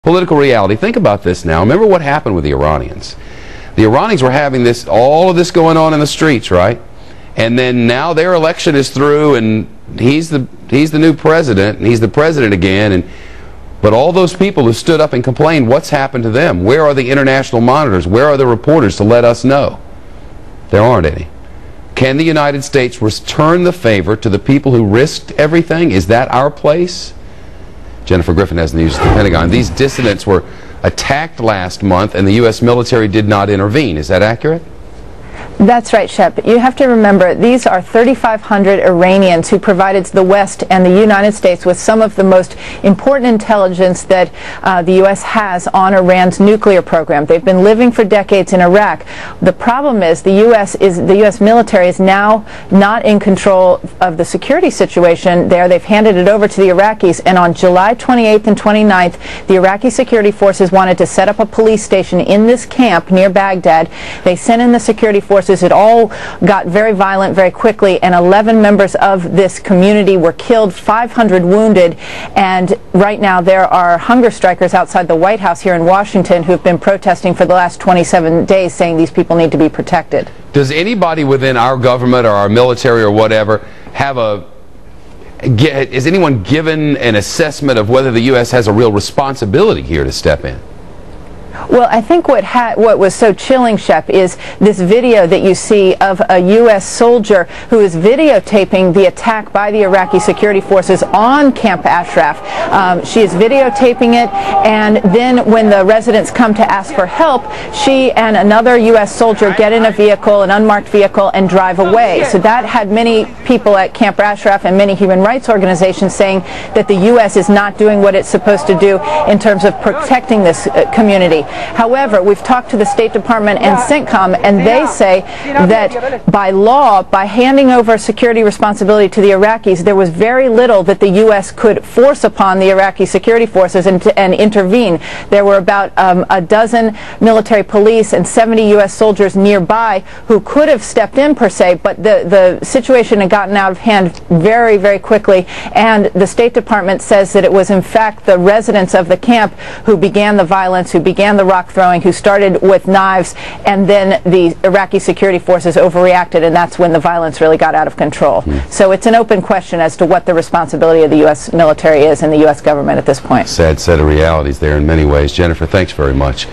political reality. Think about this now. Remember what happened with the Iranians. The Iranians were having all of this going on in the streets, right? And then now their election is through, and he's the new president, and he's the president again. But all those people who stood up and complained, what's happened to them? Where are the international monitors? Where are the reporters to let us know? There aren't any. Can the United States return the favor to the people who risked everything? Is that our place? Jennifer Griffin has news at the Pentagon. These dissidents were attacked last month, and the U.S. military did not intervene. Is that accurate? That's right, Shep. You have to remember, these are 3,500 Iranians who provided the West and the United States with some of the most important intelligence that the U.S. has on Iran's nuclear program. They've been living for decades in Iraq. The problem is the U.S. military is now not in control of the security situation there. They've handed it over to the Iraqis, and on July 28th and 29th, the Iraqi security forces wanted to set up a police station in this camp near Baghdad. They sent in the security forces. It all got very violent very quickly, and 11 members of this community were killed, 500 wounded, and right now there are hunger strikers outside the White House here in Washington who have been protesting for the last 27 days, saying these people need to be protected. Does anybody within our government or our military or whatever is anyone given an assessment of whether the U.S. has a real responsibility here to step in? Well, I think what was so chilling, Shep, is this video that you see of a U.S. soldier who is videotaping the attack by the Iraqi security forces on Camp Ashraf. She is videotaping it, and then when the residents come to ask for help, she and another U.S. soldier get in a vehicle, an unmarked vehicle, and drive away. So that had many people at Camp Ashraf and many human rights organizations saying that the U.S. is not doing what it's supposed to do in terms of protecting this community. However, we've talked to the State Department and CENTCOM, and they say that by law, by handing over security responsibility to the Iraqis, there was very little that the U.S. could force upon the Iraqi security forces and intervene. There were about a dozen military police and 70 U.S. soldiers nearby who could have stepped in per se, but the situation had gotten out of hand very, very quickly, and the State Department says that it was in fact the residents of the camp who began the violence, who began the rock throwing, who started with knives, and then the Iraqi security forces overreacted, and that's when the violence really got out of control. So it's an open question as to what the responsibility of the U.S. military is and the U.S. government at this point. Sad set of realities there in many ways. Jennifer, thanks very much.